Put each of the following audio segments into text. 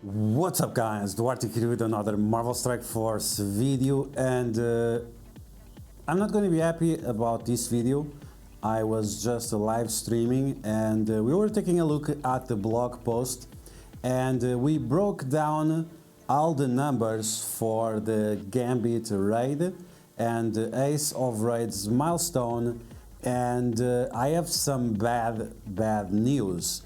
What's up guys, DuArktik here with another Marvel Strike Force video, and I'm not going to be happy about this video. I was just live streaming and we were taking a look at the blog post, and we broke down all the numbers for the Gambit raid and Ace of Raids milestone, and I have some bad news.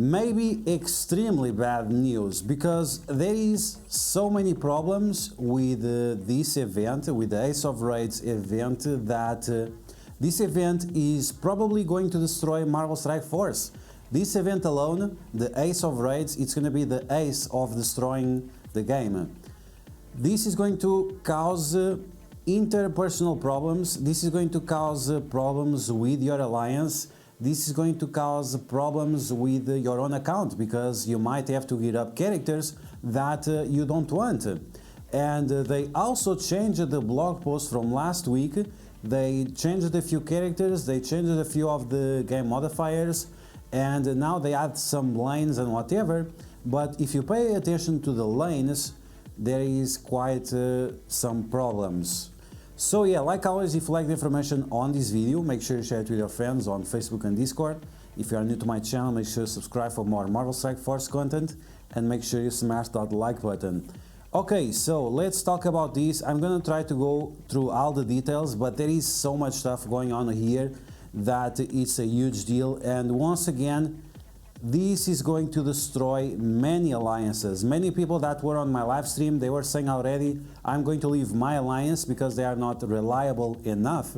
Maybe extremely bad news, because there is so many problems with this event, with the Ace of Raids event, that this event is probably going to destroy Marvel Strike Force. This event alone, the Ace of Raids, it's going to be the ace of destroying the game. This is going to cause interpersonal problems, this is going to cause problems with your alliance. This is going to cause problems with your own account, because you might have to gear up characters that you don't want. And they also changed the blog post from last week. They changed a few characters, they changed a few of the game modifiers, and now they add some lanes and whatever. But if you pay attention to the lanes, there is quite some problems. So yeah, like always, if you like the information on this video, make sure you share it with your friends on Facebook and Discord. If you are new to my channel, make sure you subscribe for more Marvel Strike Force content, and make sure you smash that like button. Okay, so let's talk about this. I'm gonna try to go through all the details, but there is so much stuff going on here that it's a huge deal, and once again, this is going to destroy many alliances. Many people that were on my live stream, they were saying already, I'm going to leave my alliance because they are not reliable enough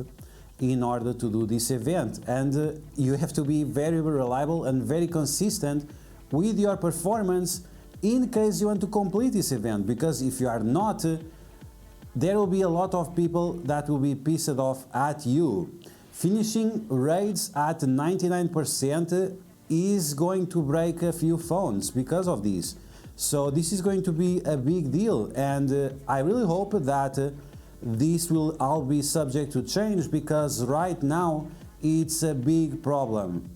in order to do this event. And you have to be very reliable and very consistent with your performance in case you want to complete this event, because if you are not, there will be a lot of people that will be pissed off at you. Finishing raids at 99% is going to break a few phones because of this. So this is going to be a big deal, and I really hope that this will all be subject to change, because right now it's a big problem.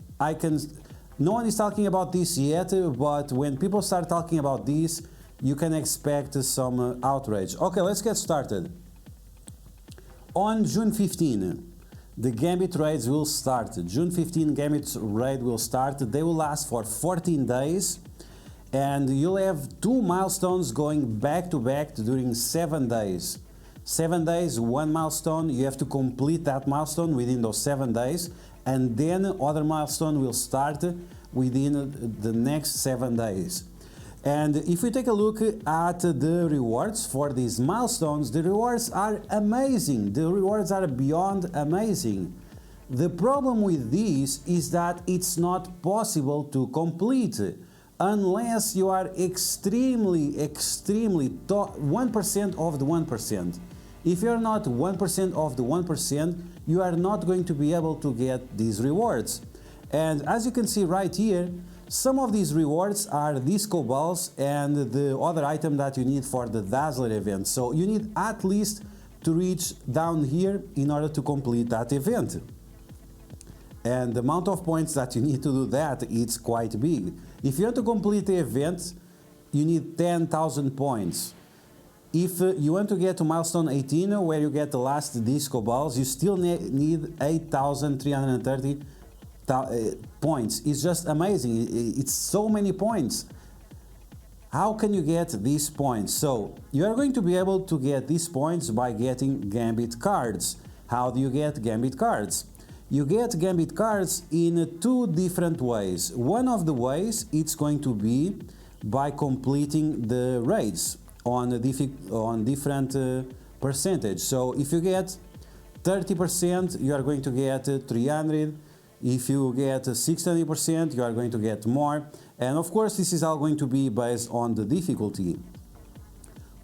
No one is talking about this yet, but when people start talking about this, you can expect some outrage. Okay, let's get started. On June 15, the Gambit raids will start. June 15, Gambit raid will start. They will last for 14 days, and you'll have 2 milestones going back to back during 7 days. 7 days, 1 milestone. You have to complete that milestone within those 7 days, and then other milestone will start within the next 7 days. And if we take a look at the rewards for these milestones, the rewards are amazing. The rewards are beyond amazing. The problem with this is that it's not possible to complete unless you are extremely 1% of the 1%. If you're not 1% of the 1%, you are not going to be able to get these rewards. And as you can see right here, some of these rewards are disco balls and the other item that you need for the Dazzler event. So you need at least to reach down here in order to complete that event. And the amount of points that you need to do that, it's quite big. If you want to complete the event, you need 10,000 points. If you want to get to milestone 18, where you get the last disco balls, you still need 8,330 points. It's just amazing. It's so many points. How can you get these points? So you are going to be able to get these points by getting Gambit cards. How do you get Gambit cards? You get Gambit cards in 2 different ways. One of the ways, it's going to be by completing the raids on different percentage. So if you get 30%, you are going to get 300. If you get 60%, you are going to get more. And of course, this is all going to be based on the difficulty.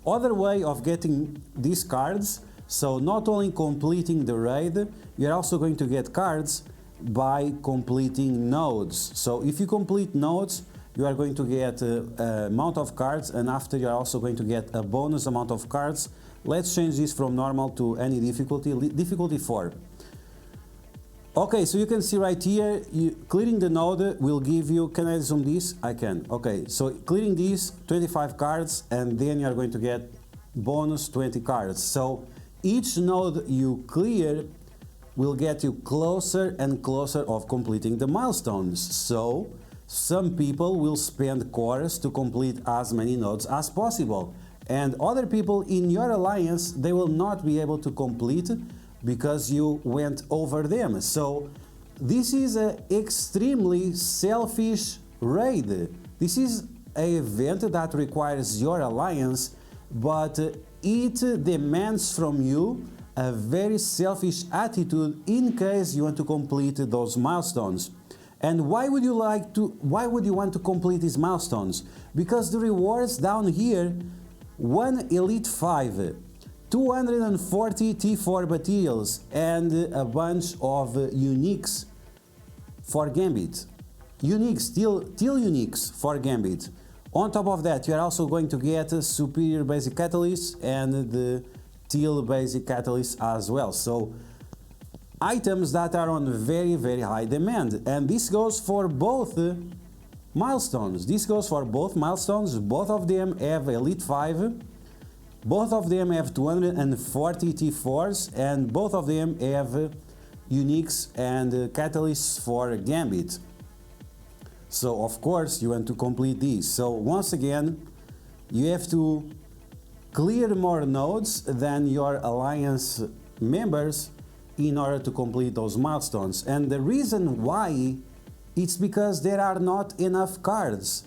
Other way of getting these cards, so not only completing the raid, you're also going to get cards by completing nodes. So if you complete nodes, you are going to get an amount of cards, and after you're also going to get a bonus amount of cards. Let's change this from normal to any difficulty, difficulty 4. Okay, so you can see right here, clearing the node will give you, can I zoom this? I can. Okay, so clearing these 25 cards, and then you are going to get bonus 20 cards. So each node you clear will get you closer and closer of completing the milestones. So some people will spend cores to complete as many nodes as possible, and other people in your alliance, they will not be able to complete because you went over them. So this is an extremely selfish raid. This is an event that requires your alliance, but it demands from you a very selfish attitude in case you want to complete those milestones. And why would you want to complete these milestones? Because the rewards down here, 1 Elite 5, 240 T4 materials, and a bunch of uniques for Gambit. Uniques, till uniques for Gambit. On top of that, you are also going to get superior basic catalysts and the till basic catalysts as well. So items that are on very, very high demand. And this goes for both milestones. This goes for both milestones. Both of them have Elite 5. Both of them have 240 T4s, and both of them have uniques and catalysts for Gambit. So of course you want to complete these. So once again, you have to clear more nodes than your alliance members in order to complete those milestones. And the reason why, it's because there are not enough cards.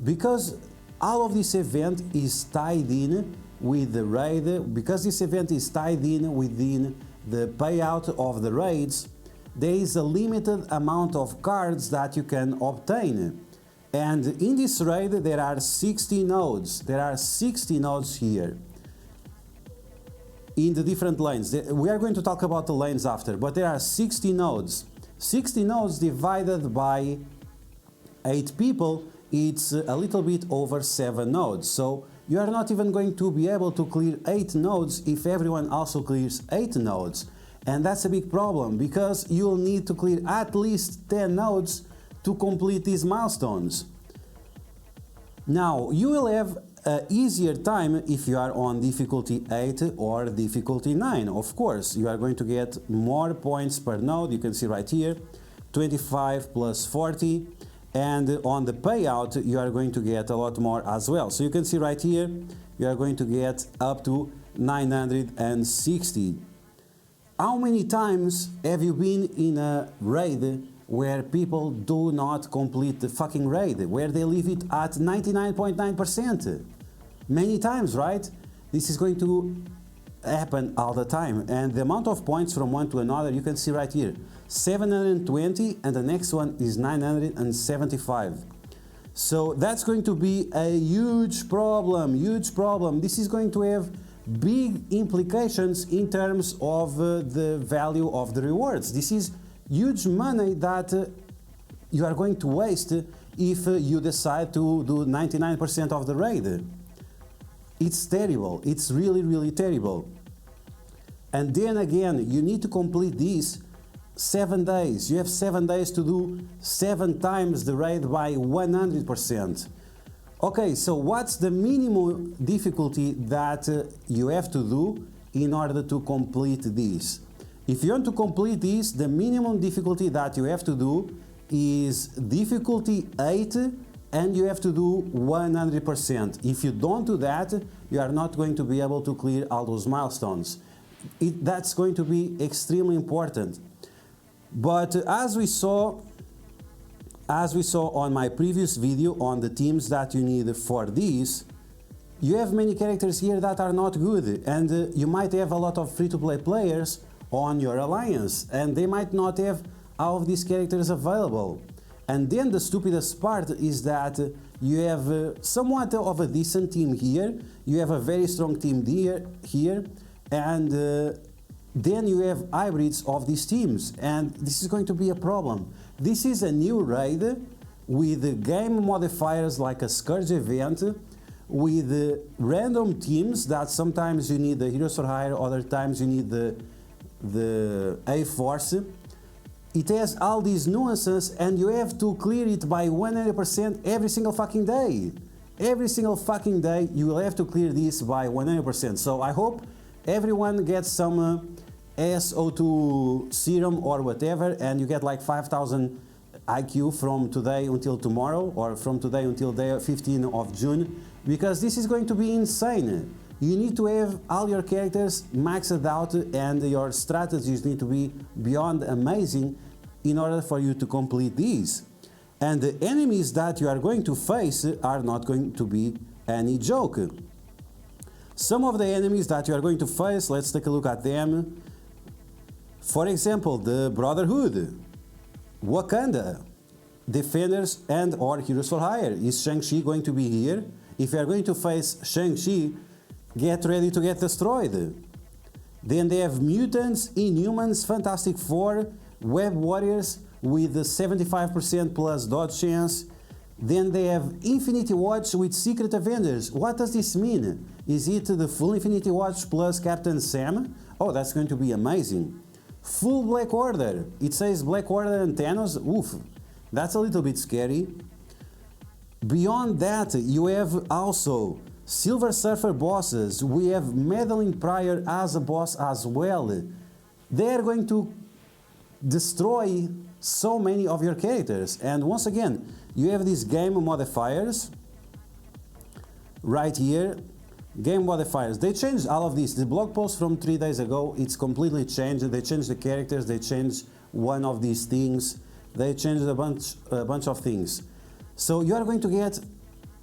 Because all of this event is tied in with the raid, because this event is tied in within the payout of the raids, there is a limited amount of cards that you can obtain. And in this raid there are 60 nodes. There are 60 nodes here in the different lanes. We are going to talk about the lanes after, but there are 60 nodes. 60 nodes divided by 8 people, it's a little bit over 7 nodes. So you are not even going to be able to clear 8 nodes if everyone also clears 8 nodes. And that's a big problem, because you'll need to clear at least 10 nodes to complete these milestones. Now, you will have an easier time if you are on difficulty 8 or difficulty 9. Of course, you are going to get more points per node. You can see right here, 25 plus 40. And on the payout, you are going to get a lot more as well. So you can see right here, you are going to get up to 960. How many times have you been in a raid where people do not complete the fucking raid, where they leave it at 99.9%? Many times, right? This is going to happen all the time. And the amount of points from one to another, you can see right here, 720, and the next one is 975. So that's going to be a huge problem, huge problem. This is going to have big implications in terms of the value of the rewards. This is huge money that you are going to waste if you decide to do 99% of the raid. It's terrible. It's really, really terrible. And then again, you need to complete this 7 days. You have 7 days to do 7 times the raid by 100%. Okay, so what's the minimum difficulty that you have to do in order to complete this? If you want to complete this, the minimum difficulty that you have to do is difficulty 8, and you have to do 100%. If you don't do that, you are not going to be able to clear all those milestones. That's going to be extremely important. But as we saw on my previous video on the teams that you need for this, you have many characters here that are not good, and you might have a lot of free-to-play players on your alliance, and they might not have all of these characters available. And then the stupidest part is that you have somewhat of a decent team here, you have a very strong team here, and then you have hybrids of these teams, and this is going to be a problem. This is a new raid with game modifiers like a Scourge event, with random teams that sometimes you need the Heroes for Hire, other times you need the A-Force. it has all these nuances, and you have to clear it by 100% every single fucking day. Every single fucking day you will have to clear this by 100%. So I hope everyone gets some SO2 serum or whatever, and you get like 5,000 IQ from today until tomorrow, or from today until the 15th of June, because this is going to be insane. You need to have all your characters maxed out, and your strategies need to be beyond amazing in order for you to complete these. And the enemies that you are going to face are not going to be any joke. Some of the enemies that you are going to face, let's take a look at them. For example, the Brotherhood, Wakanda, Defenders and or Heroes for Hire. Is Shang-Chi going to be here? If you are going to face Shang-Chi, get ready to get destroyed. Then they have Mutants, Inhumans, Fantastic Four, Web Warriors with the 75% plus dodge chance. Then they have Infinity Watch with Secret Avengers. What does this mean? Is it the full Infinity Watch plus Captain Sam? Oh, that's going to be amazing. Full Black Order. It says Black Order and Thanos. Oof, that's a little bit scary. Beyond that, you have also Silver Surfer bosses. We have Madeline Pryor as a boss as well. They are going to destroy so many of your characters. And once again, you have these game modifiers right here. Game modifiers. They changed all of this. The blog post from 3 days ago, it's completely changed. They changed the characters. They changed one of these things. They changed a bunch of things. So you are going to get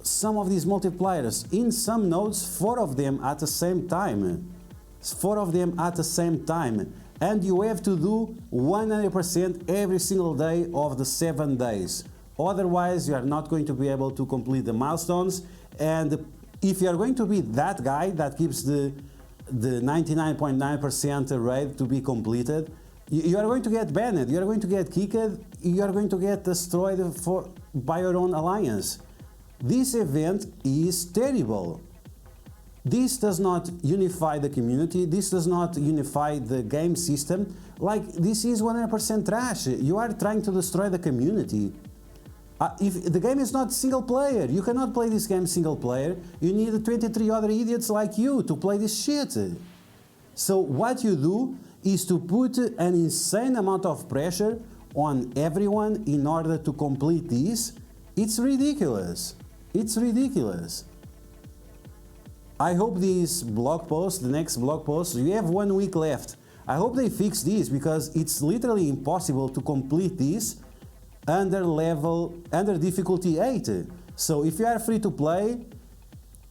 some of these multipliers. In some nodes, 4 of them at the same time. 4 of them at the same time. And you have to do 100% every single day of the 7 days. Otherwise, you are not going to be able to complete the milestones. And if you are going to be that guy that keeps the 99.9% raid to be completed, you are going to get banned, you are going to get kicked, you are going to get destroyed by your own alliance. This event is terrible. This does not unify the community, this does not unify the game system. Like, this is 100% trash. You are trying to destroy the community. If the game is not single player, you cannot play this game single player. You need 23 other idiots like you to play this shit. So what you do is to put an insane amount of pressure on everyone in order to complete this. It's ridiculous. It's ridiculous. I hope this blog post, the next blog post, you have 1 week left. I hope they fix this, because it's literally impossible to complete this under difficulty 8. So if you are free to play,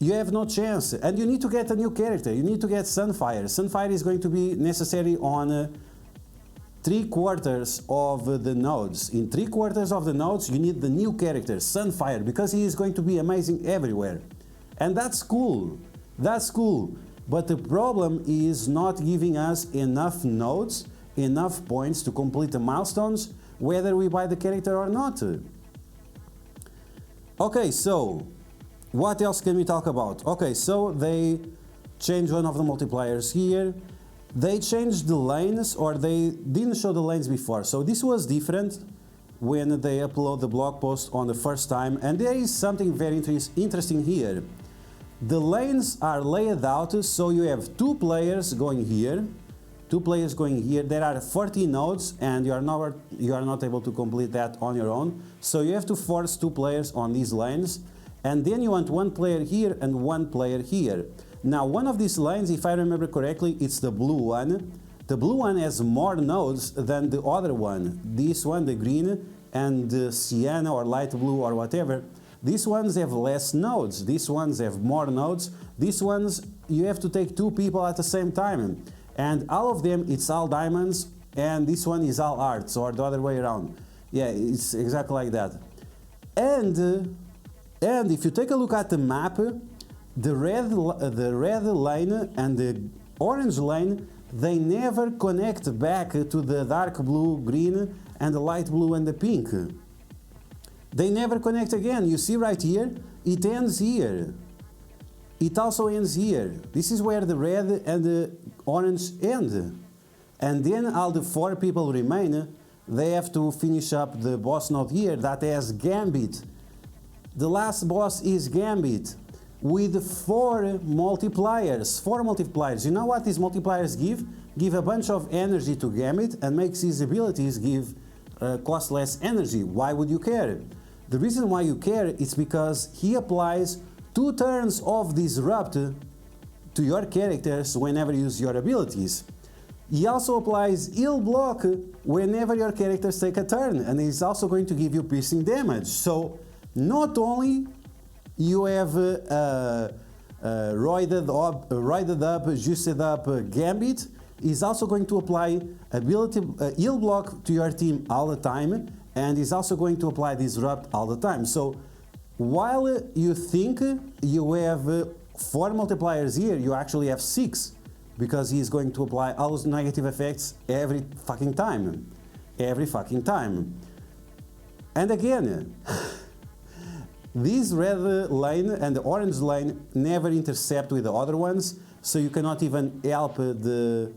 you have no chance, and you need to get a new character. You need to get Sunfire. Sunfire is going to be necessary on 3/4 of the nodes. In 3/4 of the nodes, you need the new character, Sunfire, because he is going to be amazing everywhere. And that's cool. That's cool. But the problem is not giving us enough nodes, enough points to complete the milestones, whether we buy the character or not. Okay, so what else can we talk about? Okay, so they changed one of the multipliers here. They changed the lanes, or they didn't show the lanes before. So this was different when they upload the blog post on the first time. And there is something very interesting here. The lanes are laid out, so you have 2 players going here. 2 players going here. There are 40 nodes, and you are not able to complete that on your own. So you have to force 2 players on these lanes, and then you want 1 player here and 1 player here. Now, one of these lanes, if I remember correctly, it's the blue one. The blue one has more nodes than the other one. This one, the green, and the sienna or light blue or whatever. These ones have less nodes. These ones have more nodes. These ones, you have to take 2 people at the same time. And all of them, it's all diamonds, and this one is all arts, or the other way around. Yeah, it's exactly like that. And if you take a look at the map, the red lane and the orange lane, they never connect back to the dark blue, green, and the light blue and the pink. They never connect again. You see right here, it ends here. It also ends here. This is where the red and the orange end. And then all the 4 people remain, they have to finish up the boss node here that has Gambit. The last boss is Gambit with 4 multipliers. 4 multipliers. You know what these multipliers give? Give a bunch of energy to Gambit and makes his abilities give cost less energy. Why would you care? The reason why you care is because he applies 2 turns of Disrupt to your characters whenever you use your abilities. He also applies heal block whenever your characters take a turn, and he's also going to give you piercing damage. So not only you have roided up, juiced up Gambit, he's also going to apply ability heal block to your team all the time, and he's also going to apply Disrupt all the time. So while you think you have 4 multipliers here, you actually have 6, because he's going to apply all those negative effects every fucking time. Every fucking time. And again, this red lane and the orange lane never intercept with the other ones, so you cannot even help the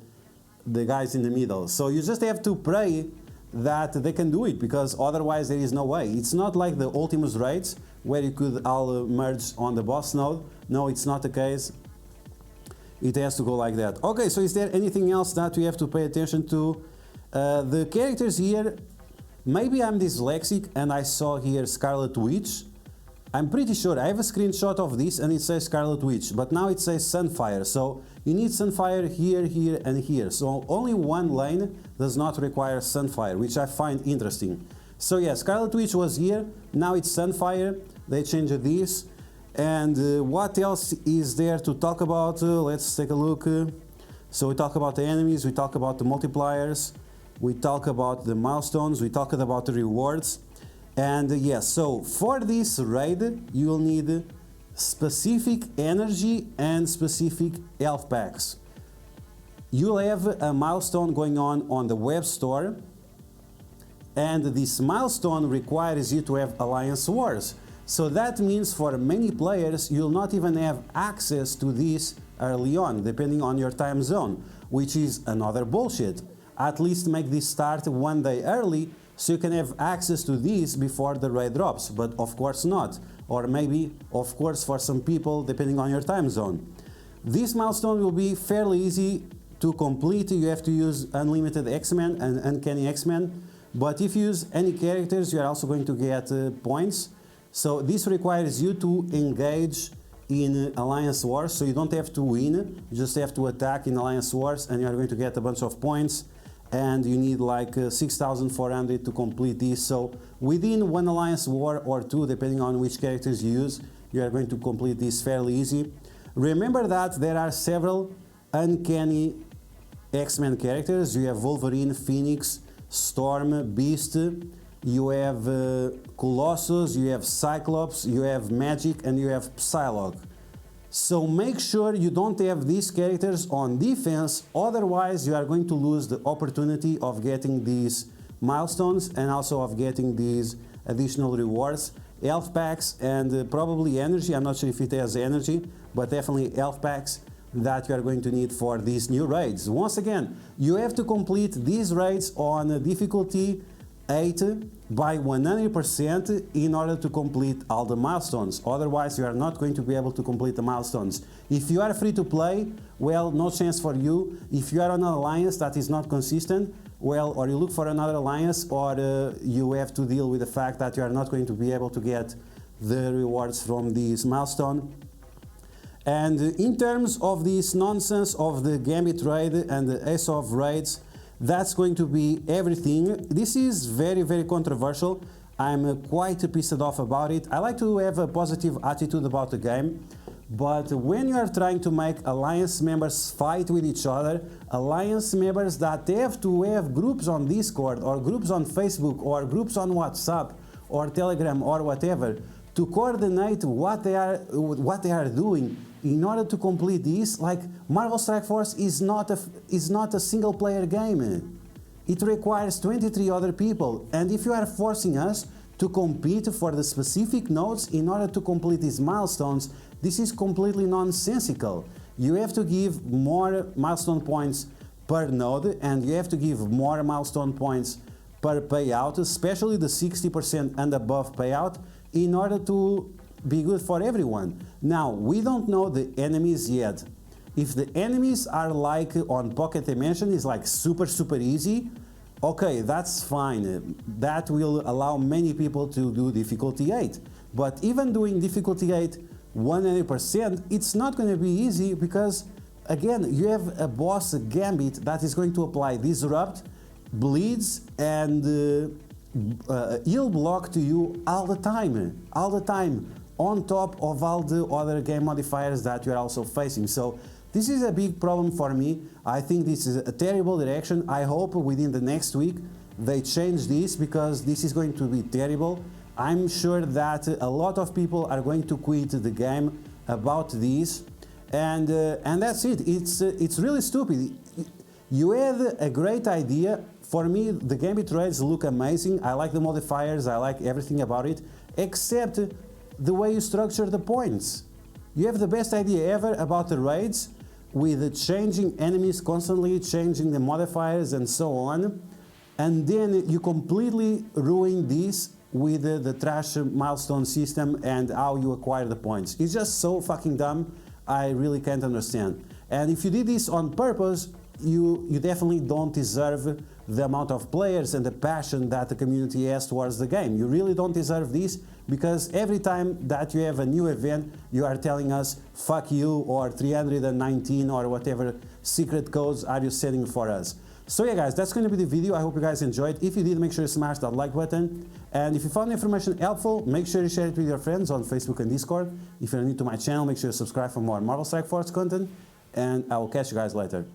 guys in the middle. So you just have to pray that they can do it, because otherwise there is no way. It's not like the Ultimus raids where you could all merge on the boss node. No, it's not the case. It has to go like that. Okay, so is there anything else that we have to pay attention to? The characters here, maybe I'm dyslexic and I saw here Scarlet Witch. I'm pretty sure I have a screenshot of this and it says Scarlet Witch, but now it says Sunfire. So you need Sunfire here, here, and here. So only one lane does not require Sunfire, which I find interesting. So yeah, Scarlet Witch was here, now it's Sunfire. They changed this. And what else is there to talk about? Let's take a look. So we talk about the enemies, we talk about the multipliers, we talk about the milestones, we talked about the rewards. And yes, so for this raid, you will need specific energy and specific health packs. You'll have a milestone going on the web store, and this milestone requires you to have Alliance Wars. So that means for many players, you'll not even have access to this early on, depending on your time zone, which is another bullshit. At least make this start one day early, so you can have access to this before the raid drops, but of course not. Or maybe, of course, for some people, depending on your time zone. This milestone will be fairly easy to complete. You have to use Unlimited X-Men and Uncanny X-Men, but if you use any characters, you're also going to get points. So this requires you to engage in Alliance Wars, so you don't have to win, you just have to attack in Alliance Wars and you're going to get a bunch of points, and you need like 6,400 to complete this. So within one Alliance War or 2, depending on which characters you use, you are going to complete this fairly easy. Remember that there are several Uncanny X-Men characters. You have Wolverine, Phoenix, Storm, Beast, you have Colossus, you have Cyclops, you have Magic, and you have Psylocke. So make sure you don't have these characters on defense, otherwise you are going to lose the opportunity of getting these milestones and also of getting these additional rewards, health packs, and probably energy. I'm not sure if it has energy, but definitely health packs that you are going to need for these new raids. Once again, you have to complete these raids on difficulty 8 by 100% in order to complete all the milestones. Otherwise, you are not going to be able to complete the milestones. If you are free to play, well, no chance for you. If you are on an alliance that is not consistent, well, or you look for another alliance, or you have to deal with the fact that you are not going to be able to get the rewards from this milestone. And in terms of this nonsense of the Gambit raid and the Ace of raids, that's going to be everything. This is very, very controversial. I'm quite pissed off about it. I like to have a positive attitude about the game, but when you are trying to make alliance members fight with each other, alliance members that have to have groups on Discord or groups on Facebook or groups on WhatsApp or Telegram or whatever to coordinate what they are doing in order to complete this, like Marvel Strike Force is not a single player game. It requires 23 other people, and if you are forcing us to compete for the specific nodes in order to complete these milestones, this is completely nonsensical. You have to give more milestone points per node, and you have to give more milestone points per payout, especially the 60% and above payout, in order to be good for everyone. Now, we don't know the enemies yet. If the enemies are like on Pocket Dimension, is like super easy, okay, that's fine. That will allow many people to do difficulty 8. But even doing difficulty 8 100%, it's not going to be easy because, again, you have a boss, Gambit, that is going to apply Disrupt, Bleeds, and heal block to you all the time, on top of all the other game modifiers that you're also facing. So this is a big problem for me. I think this is a terrible direction. I hope within the next week they change this, because this is going to be terrible. I'm sure that a lot of people are going to quit the game about this, and that's it. It's really stupid. You had a great idea. For me, the Gambit raids look amazing. I like the modifiers, I like everything about it, except the way you structure the points. You have the best idea ever about the raids, with changing enemies constantly, changing the modifiers and so on, and then you completely ruin this with the trash milestone system and how you acquire the points. It's just so fucking dumb, I really can't understand. And if you did this on purpose, you definitely don't deserve the amount of players and the passion that the community has towards the game. You really don't deserve this, because every time that you have a new event, you are telling us, fuck you, or 319, or whatever secret codes are you setting for us. So yeah guys, that's going to be the video. I hope you guys enjoyed. If you did, make sure you smash that like button. And if you found the information helpful, make sure you share it with your friends on Facebook and Discord. If you're new to my channel, make sure you subscribe for more Marvel Strike Force content. And I will catch you guys later.